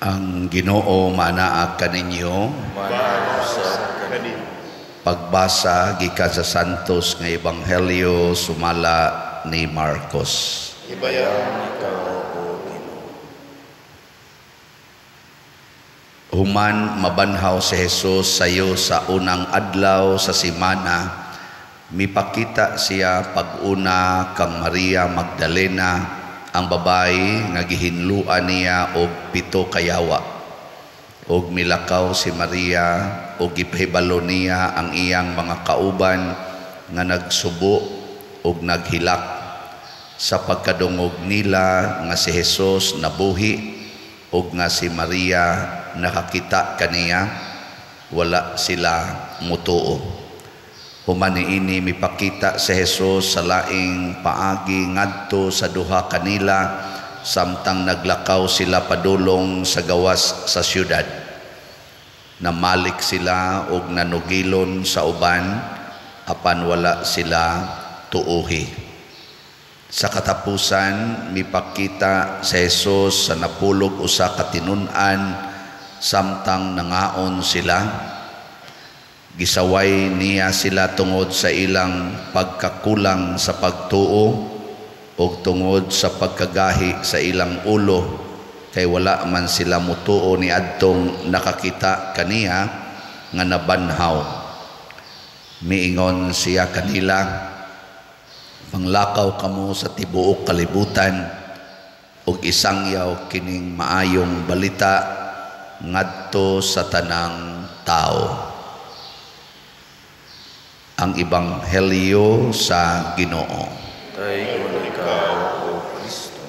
Ang Ginoo manaa kaninyo. Pagbasa gikan sa Santos nga Ebanghelyo sumala ni Marcos. Ibayan ikaw, O Ginoo. Human mabanhaw si Jesus sayo sa unang adlaw sa simana, mipakita siya pag-una kang Maria Magdalena, ang babae nga gihinluan niya og 7 kayawa. Og milakaw si Maria og gipahibalo niya ang iyang mga kauban nga nagsubo og naghilak. Sa pagkadungog nila nga si Jesus nabuhi og nga si Maria nakakita kaniya, wala sila mutuo. Human niini mipakita si Jesus sa laing paagi ngadto sa duha kanila samtang naglakaw sila padulong sa gawas sa syudad. Namalik sila og nanugilon sa uban apan wala sila tuohi. Sa katapusan mipakita si Jesus sa napulog usa ka tinun-an samtang nangaon sila. Gisaway niya sila tungod sa ilang pagkakulang sa pagtuo o tungod sa pagkagahi sa ilang ulo, kay wala man sila mutuo ni adtong nakakita kaniya nga nabanhaw. Miingon siya kanila, "Panglakaw kamo sa tibuok kalibutan ug isangyaw kining maayong balita ngadto sa tanang tao." Ang Ebanghelyo sa Ginoo. Dayon ikaw, O Kristo.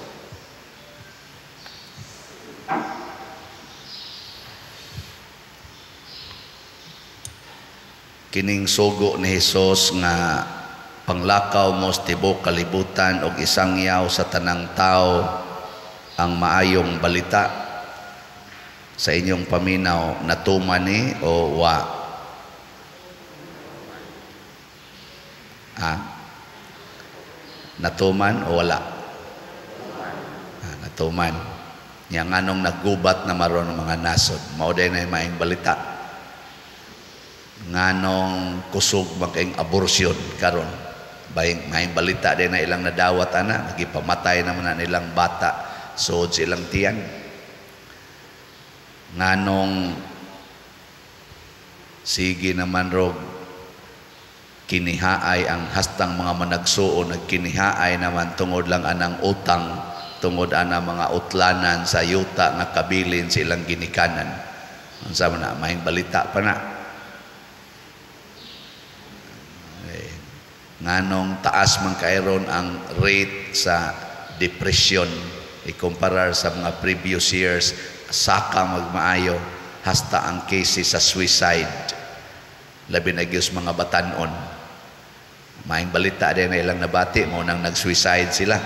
Kining sugo ni Jesus nga panglakaw mo sa tibuok kalibutan ug isangyaw sa tanang tao ang maayong balita. Sa inyong paminaw, natuman ni o wa? Natuman o wala? Natuman. Yang anong naggubat na maron ng mga nasod. Mauday na yung maing balita. Nganong kusog maging abortion karon. Maing balita din na ilang nadawat ana. Nagipamatay naman na nilang bata. Suod silang tiyan. Nganong sige naman rog kinihaay ang hastang mga managsuo, nagkinihaay naman tungod lang anang utang, tungod anang mga utlanan sa yuta nga kabilin silang ginikanan. Ang sama na, mahing balita pa na. Nganong taas man kairon ang rate sa depression, ikumparar sa mga previous years, saka magmaayo, hasta ang cases sa suicide. Labi na gyud mga batanon. Maing balita din na ilang nabati mo nang nag-suicide sila.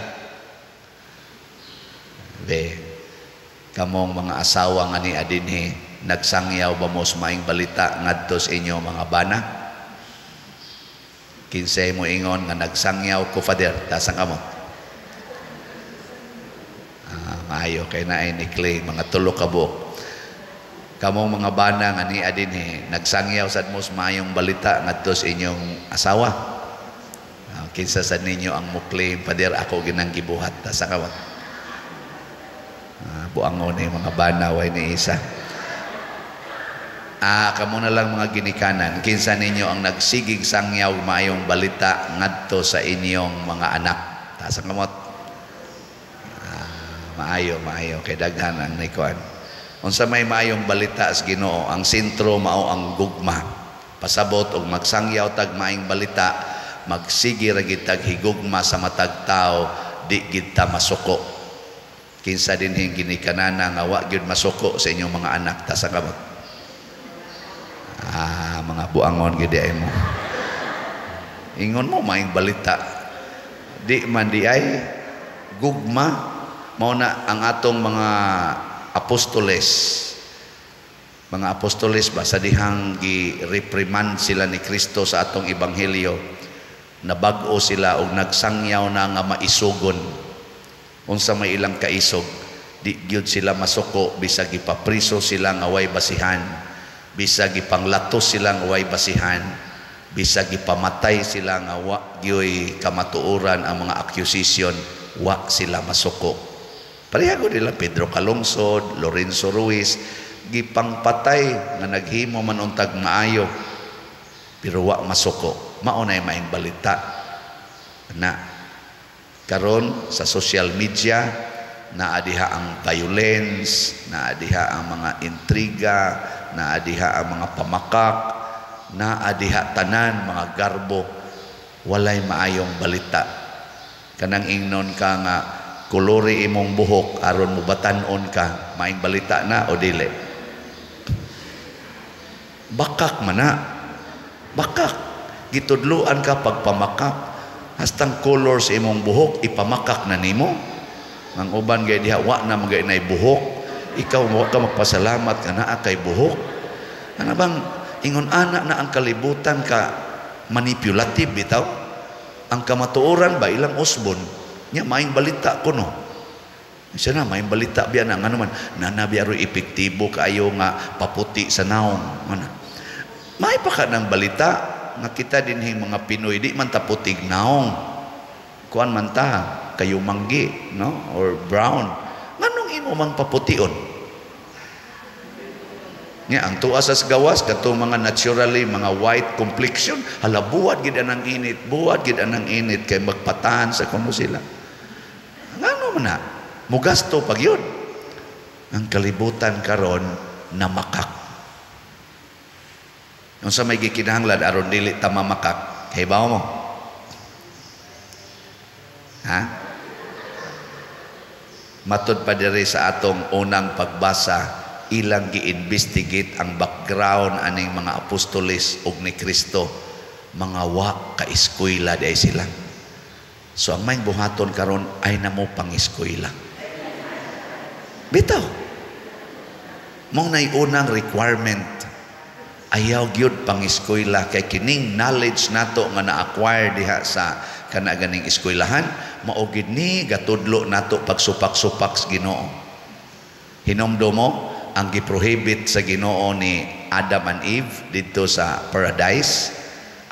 Kamong mga asawa nga ni adinhi, nagsangyaw ba mo sa maing balita ngadto sa inyo mga bana? Kinsay mo ingon nga nagsangyaw ko, Father, tasang kamo. Maayo kay naay ni Clay, mga 3 ka buok. Kamong mga bana nga ni adinhi, nagsangyaw sad mo sa maayong balita ngadto sa inyong asawa. Kinsa sa ninyo ang muklaim, Father, ako ginang gibuhat. Tasa kawat. Buangon yung mga banaway ni isa. Kamo na lang mga ginikanan. Kinsa ninyo ang nagsigig sangyaw maayong balita ngadto sa inyong mga anak. Tasa kamot. Maayo. Kay daghan ang nikuan. Unsa may maayong balita sa Ginoo, ang sentro mao ang gugma. Pasabot og magsangyaw tag maayong balita, magsigi ra gid tag higugma sa matag tao, di gid ta masuko. Kinsa dinhi ginikanana nga wa gyud masuko sa inyong mga anak. Tasa kamot. Mga buangon gid ay mo. Ingon mo maayong balita. Di man di ay gugma mao na ang atong mga apostoles. Mga apostoles ba sa dihang gi-reprimand sila ni Kristo sa atong ebanghelyo, nabag-o sila og nagsangyaw na nga maisugon. Unsa may ilang kaisog, Di gyud sila masuko, bisag ipapriso sila nga way basihan, bisag ipanglatos sila nga way basihan, bisag ipamatay sila nga wa gyoy kamatuoran ang mga accusation, wa sila masuko. Parehago nila Pedro Calungsod, Lorenzo Ruiz, gipangpatay nga naghimo man untag maayo, pero wa masuko. Mao nay maing balita na karon sa social media, naadiha ang violence, naadiha ang mga intriga, naadiha ang mga pamakak, naadiha tanan mga garbo, walay maayong balita. Kanang ingnon ka nga kulori imong buhok aron mubatan-on ka, maing balita na o dili? Bakak man na, bakak. Gitudluan ka pagpamakak, hastang colors imong buhok ipamakak na nimo. Ang uban gay diha wa na magay nay buhok, ikaw mo ka magpasalamat ka naa kay buhok. Ano bang ingon ana na ang kalibutan ka manipulative bitaw? Ang kamatuoran ba ilang usbon nya maing balita kuno. Isa na maing balita biya na ngano man nanabi aroy epektibo kaayo nga paputi sa naong. Ano? May pa ka ng balita nga kita dinhing mga Pinoy di man ta putig naong. Kuan man ta kayo manggi, no? Or brown. Nganong imo mang papution? Nya ang tuwa sa gawas katong mga naturally mga white complexion, hala buwad gid anang init, buwad gid anang init kay magpatahan sa kuno sila. Ngano man na? Mugasto pag yun. Ang kalibutan karon na makak. Nung sa may gikinahanglan aron dili ta mamakak, kay bawo mo? Ha? Matod pa diri sa atong unang pagbasa, ilang gi-investigate ang background aning mga apostoles ug ni Kristo, mga wa ka eskwela day sila. So ang maing buhaton karon ay namo pang eskwela. Bitaw. Mong nay unang requirement, ayaw gyud pang eskwela kay kining knowledge nato nga na-acquire diha sa kana ganing eskwelahan, mao gid ni gatudlo nato pagsupak-supak sa Ginoo. Hinomdo mo ang giprohibit sa Ginoo ni Adam and Eve dito sa paradise,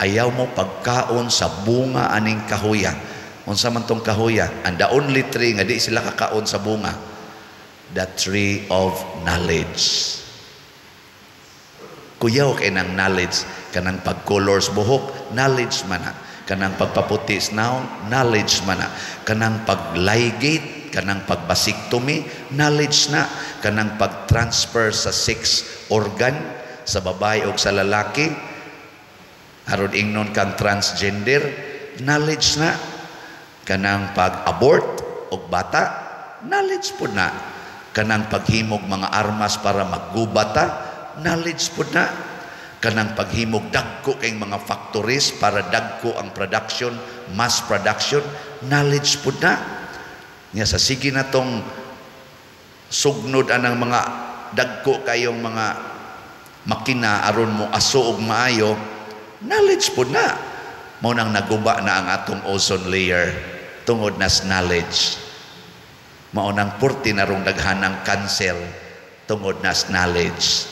ayaw mo pagkaon sa bunga aning kahoya. Unsa man tong kahoya? And the only tree nga di sila kakaon sa bunga, the tree of knowledge. Kuyaw kay nang knowledge, kanang pag-colors buhok, knowledge man na. Kanang pagpaputi naon, knowledge man na. Kanang pag-ligate, kanang pag-vasectomy, knowledge na. Kanang pag-transfer sa sex organ sa babae o sa lalaki, aron ingnon kang transgender, knowledge na. Kanang pag-abort o bata, knowledge po na. Kanang paghimog mga armas para maggubata, knowledge po na. Kanang paghimog dagko kay mga factories para dagko ang production, mass production, knowledge po na. Nga sa sige na tong sugnod anang mga dagko kayong mga makina aron mo aso og maayo, knowledge po na. Mao nang naguba na ang atong ozone layer tungod nas knowledge. Mao nang purti na rong daghanang cancer tungod nas knowledge.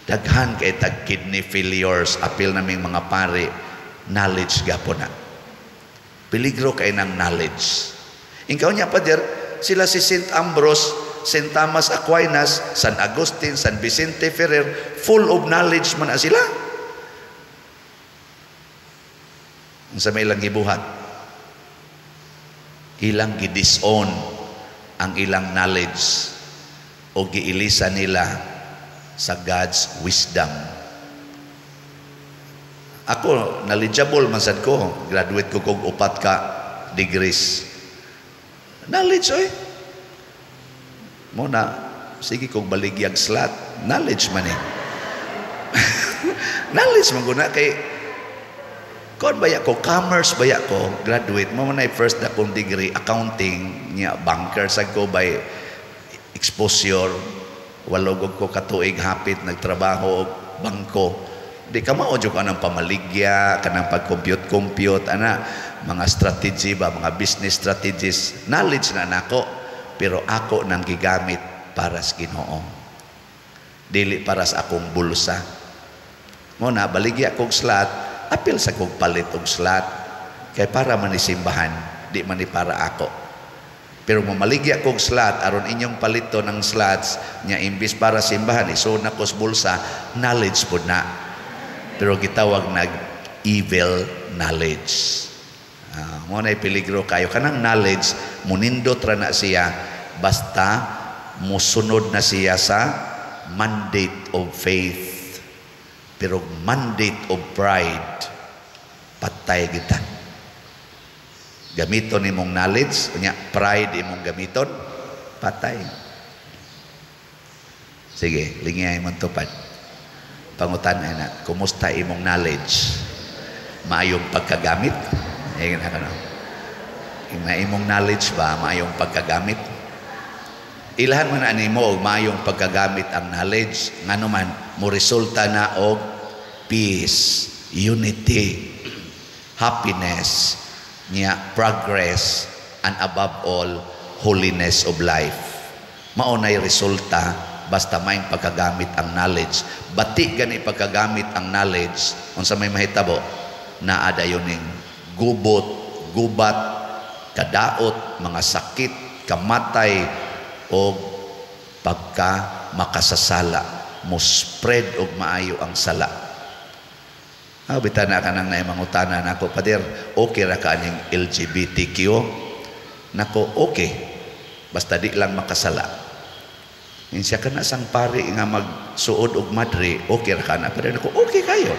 Daghan kay tag kidney failures, apil naming mga pare, knowledge gapo na. Peligro kay ng knowledge. Ingkaw niya pa der, sila si St. Ambrose, St. Thomas Aquinas, San Agustin, San Vicente Ferrer, full of knowledge man na sila. Ang sa may ilang gibuhat, ilang gidisown ang ilang knowledge o giilisa nila sa God's wisdom. Ako, knowledgeable man sad ko. Graduate ko kog 4 ka degrees. Knowledge, oy. Muna, sige kog baligyag slat. Knowledge man eh. Knowledge man guna kay kon baya ko, commerce baya ko, graduate mo man ay first na kong degree, accounting, niya, banker sa ko by exposure. Walogog ko katuig hapit nagtrabaho og bangko. Di ka maudyo ka ng pamaligya, ka ng pag-compute, ana, mga strategy ba, mga business strategies, knowledge na nako. pero ako nang gigamit para sa Ginoo. Dili para sa akong bulsa. Mo na baligya kog slot, apil sa kog palit og slot kay para man ni simbahan, di man ni para ako. Pero mamaligya kog slot aron inyong palito ng slots nya imbis para simbahan iso na ko sa bulsa, knowledge pud na. Pero gitawag nag evil knowledge. Mo na peligro kayo kanang knowledge munindot ra na siya basta musunod na siya sa mandate of faith. Pero mandate of pride patay kita. Gamiton imong knowledge unya pride imong gamiton patay. Sige, lingay imong tupad. Pangutan na, kumusta imong knowledge? Maayong pagkagamit? Ayun na kano. Imong knowledge ba maayong pagkagamit? Ilahan man ani mo og maayong pagkagamit ang knowledge ngano man mo resulta na og peace, unity, happiness, progress, and above all holiness of life. Maunay resulta basta may pagkagamit ang knowledge. Bati gani pagkagamit ang knowledge unsa may mahitabo na adayoning gubot, gubat, kadaot, mga sakit, kamatay, o pagka makasasala, mo spread og maayo ang sala. Bitan na ka nang naimangutanan nako, Pader, okay ra ka aning LGBTQ? Nako, okay. Basta di lang makasala. Siya ka na sang pari nga magsuod og madre, okay ra ka na. Pero nako, okay kayo.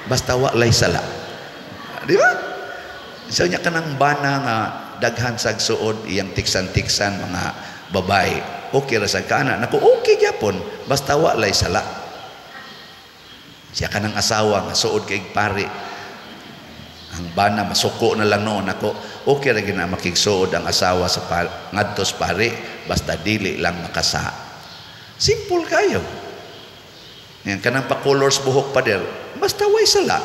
Basta walay sala. Di ba? So niya ka nang bana nga daghan sag suod iyang tiksan-tiksan mga babae. Okay ra sa kana. Nako, okay gyapon. Basta walay sala. Siya ka ng asawa nga suod kay pari. Ang bana masuko na lang noon ako. Okay ra gina makigsuod ang asawa sa ngadtos pari basta dili lang makasa. Simple kayo. Yan kanang pa colors buhok pa der. Basta way sala.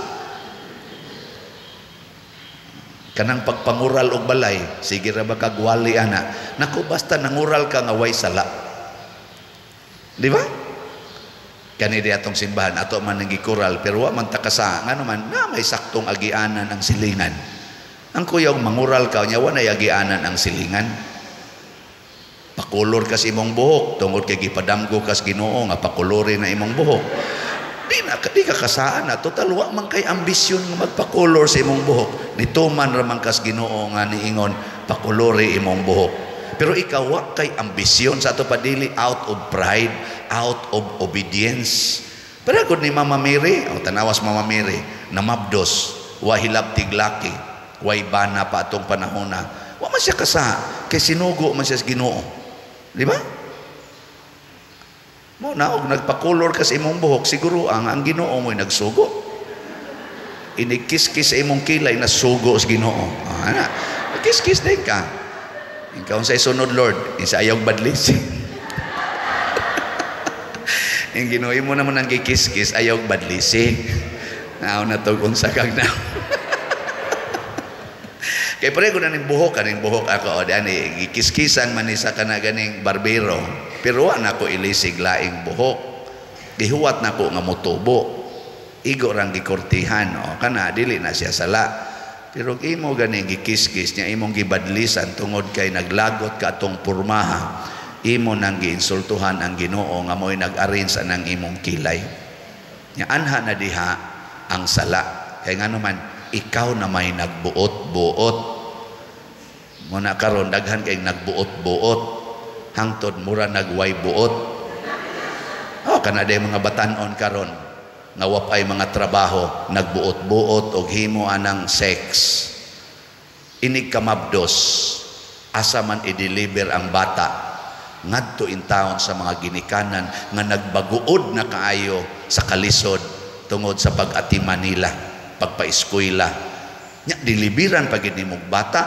Kanang pagpangural og balay, sige ra ba kagwali ana. Nako basta nangural ka nga way sala. Di ba? Kani di atong simbahan ato man nang gikural pero wa man takasa ngano man na may saktong agianan ang silingan. Ang kuyaw mangural ka nya wa na agianan ang silingan. Pakulor kas imong buhok tungod kay gipadamgo kas Ginoo nga pakulori na imong buhok. Di ka kasaan na total wa man kay ambisyon nga magpakolor sa imong buhok. Nituman ra man kas Ginoo nga niingon pakulori imong buhok. Pero ikaw wa kay ambisyon sa ato padili out of pride, out of obedience. Pero gud ni Mama Mary, tanawas Mama Mary, namabdos, wa hilab tiglaki, way bana pa atong panahona. Wa man siya kasa kay sinugo man siya sa Ginoo. Di ba? Mo na og nagpakolor ka sa imong buhok siguro ang Ginoo mo'y nagsugo. Inikis-kis sa imong kilay na sugo sa Ginoo. Ana, kis-kis din ka. Ikaw sa sunod Lord, isa ayaw badlis. Ang Ginoo mo naman ang kikis-kis ayaw badlisi. Naaw na to kung sakag na. Kay pare ko na ning buhok ako o ani gikis-kisan man isa kana ganing barbero. Pero wa nako ilisig laing buhok. Gihuwat nako nga motubo. Igo rang gikortihan o kana dili na siya sala. Pero imo ganing gikis-kis nya imong gibadlisan tungod kay naglagot ka atong pormaha. Imo nang giinsultuhan ang Ginoo nga mo'y nag-arrange anang imong kilay. Nya anha na diha ang sala. Kay ngano man ikaw na may nagbuot-buot. Muna karon daghan kay nagbuot-buot. Hangtod mura nagway buot. Kana day mga batanon karon nga wapay mga trabaho, nagbuot-buot og himo anang sex. Inig kamabdos asa man i-deliver ang bata ngadto in town sa mga ginikanan nga nagbaguod na kaayo sa kalisod tungod sa pag-atiman nila, pagpa-eskwela. Nya diliberan pagid nimong bata,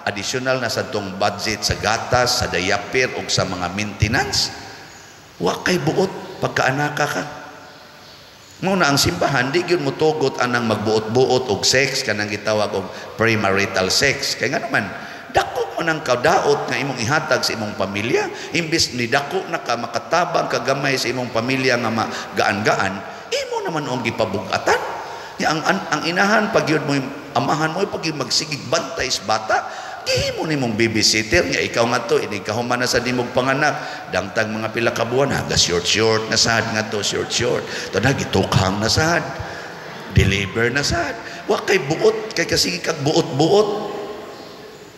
additional na sa tong budget sa gatas, sa diaper ug sa mga maintenance. Wa kay buot pagkaanaka ka. Muna ang simbahan di gyud motugot anang magbuot-buot og sex kanang gitawag og premarital sex. Kay nga naman dako man ang kadaot nga imong ihatag sa imong pamilya, imbis ni dako na ka makatabang kagamay sa imong pamilya nga magaan-gaan, imo naman ang gipabugatan. Ya, ang inahan pag yun mo, amahan mo pag magsigig bantay sa bata, di mo nimong babysitter nga ikaw nga to, ini kahuman na sa dimog panganak, dangtag mga pila ka buwan, haga short na sad nga to, short. To na gitukhang na sad, deliver na sad. Wa kay buot, kay kasigi kag buot-buot.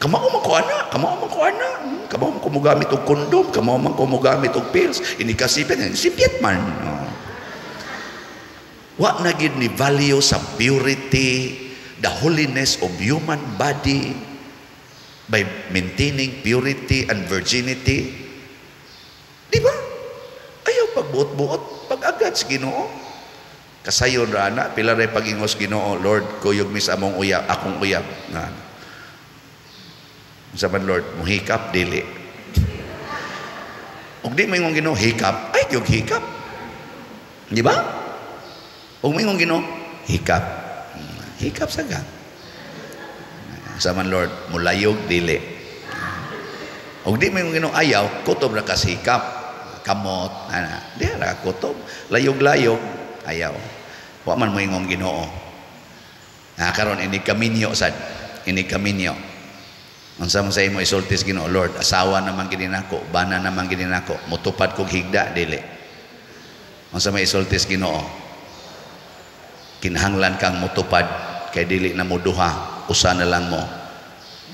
Kamao man ko ana, kamao man ko mogamit og kondom, kamao man ko mogamit og pills, ini kasipit, sipyat man. Wa na gid ni value sa purity, the holiness of human body by maintaining purity and virginity. Di ba? Ayaw pagbuot-buot, pag-agad sa Ginoo. Kasayon ra na, pila ray pag-ingos Ginoo, Lord, kuyog mi sa among uyab, akong uyab. Nga. Saban Lord, muhikap dili. Ug di mo ingong Ginoo hikap, ay gyud hikap. Di ba? Ug mo ingong Ginoo hikap. Hikap saga. Saman Lord, mulayog dili. Ug di mo ingong Ginoo ayaw, kutob ra kas hikap. Kamot, ana, di ra kutob. Layog-layog, ayaw. Wa man mo ingong Ginoo. Karon ini kaminyo sad. Ini kaminyo. Unsa man sa imo isultis Ginoo, Lord, asawa naman gid nako, bana naman gid nako, mutupad kog higda dili. Unsa may isultis Ginoo? Kinahanglan kang mutupad kay dili na mo duha, usa na lang mo.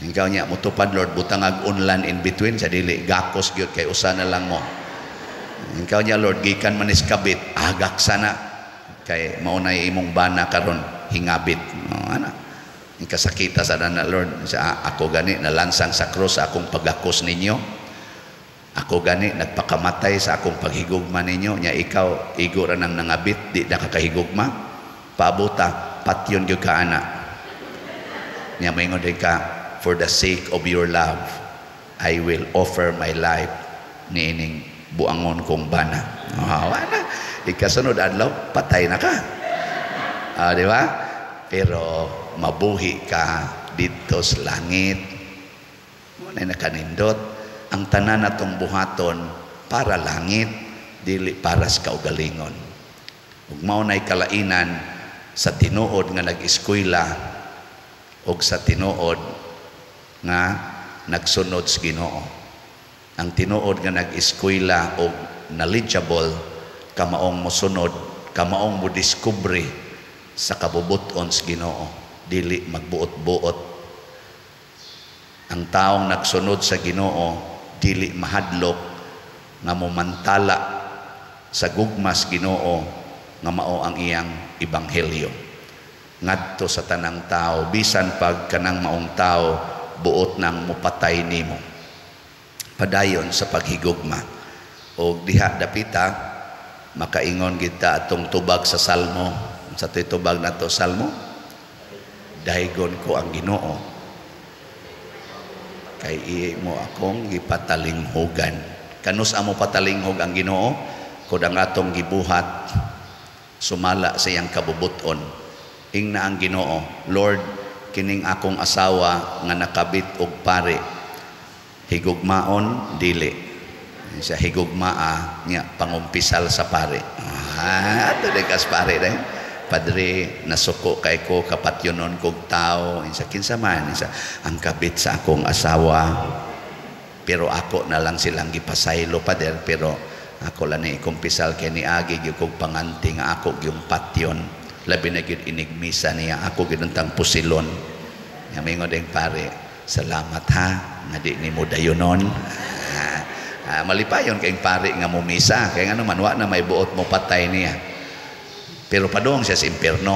Ikaw niya mutupad Lord, butang ag unlan in between sa dili gakos gyud kay usa na lang mo. Ikaw niya Lord, gikan man is kabit, agak sana kay maunay imong bana karon hingabit. Ana. Kasakita sa dana Lord, sa ako gani nalansang sa krus sa akong pagakos ninyo. Ako gani nagpakamatay sa akong paghigugma ninyo. Nya ikaw igo ra nang nangabit, di nakakahigugma. Paabuta, patyon gyud ka ana. Nya moingon din ka, for the sake of your love, I will offer my life niining buangon kong bana. Wala. Ikasunod adlaw, patay na ka. Di ba? Pero mabuhi ka dito sa langit. Wala na kanindot. Ang tanan natong buhaton para langit, dili para sa kaugalingon. Ug mao nay kalainan sa tinuod nga nag-eskwela ug sa tinuod nga nagsunod sa Ginoo. Ang tinuod nga nag-eskwela ug knowledgeable, kamaong mosunod, kamaong mo discovery sa kabubuton sa Ginoo, dili magbuot-buot. Ang taong nagsunod sa Ginoo dili mahadlok nga momantala sa gugmas Ginoo nga mao ang iyang ebanghelyo ngadto sa tanang tao, bisan pag kanang maong tao buot nang mupatay nimo padayon sa paghigugma. O diha dapita makaingon kita atong tubag sa Salmo. Sa tubag na to Salmo, daygon ko ang Ginoo kay imo akong gipatalinghogan. Kanus amo patalinghog ang Ginoo? Kudang atong gibuhat sumala sa iyang kabubuton. Ingna ang Ginoo, Lord, kining akong asawa nga nakabit og pare, higugmaon dili. Sa higugmaa niya pangumpisal sa pare. Ato dekas pare dai. Padre, nasuko kay ko kapatyonon kog tao, insa kinsa man, insa ang kabit sa akong asawa. Pero ako na lang silang gipasaylo, Pader, pero ako lang ni kumpisal kay ni agi gyud kog panganti nga ako gyung patyon. Labi na gyud inigmisa niya ako gyud tang pusilon. Nga mingon ding pare, salamat ha nga di nimo dayonon. Malipayon kay pare nga mumisa kay ngano man wa na may buot mo patay niya. Pero padong siya sa impyerno.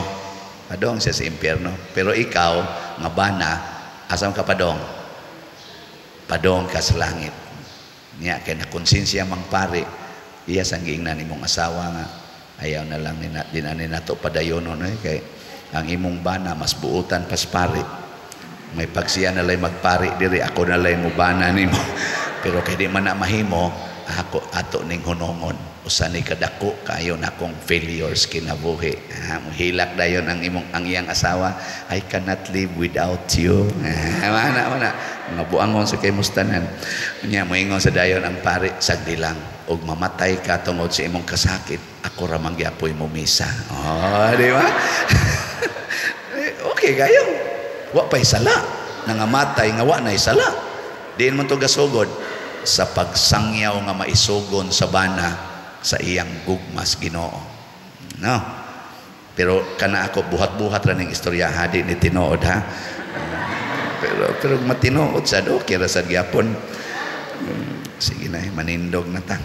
Padong siya sa impyerno. Pero ikaw, nga bana, asam ka padong? Padong ka sa langit. Niya, kaya nakonsensya mang pare, iya sangging na nimong asawa nga, ayaw na lang dinanin nato padayonon. Kaya ang imong bana, mas buutan pas pare. May pagsiya na lay magpare, diri ako na lay mo bana nimo. Pero kaya di man na mahimo, ako ato ning hunongon. Usa ni kadako kayo na kong failures kinabuhi. Hilak dayon ang iyang asawa, I cannot live without you. Mana Mga buangon sa kay mustanan. Nya moingon sa dayon ang pari sagdilang og mamatay ka tungod sa imong kasakit, ako ra mangyapoy mo misa. Oh, di ba? Okay kayo. Wa pay sala. Nangamatay nga wa nay sala. Diin man to gasugod sa pagsangyaw nga maisugon sa bana sa iyang gugmas Ginoo. No. Pero kana ako buhat-buhat ra ning istorya hadi ni tinuod ha. Pero matinuod sad okay ra sad gyapon. Sige na manindog na ta.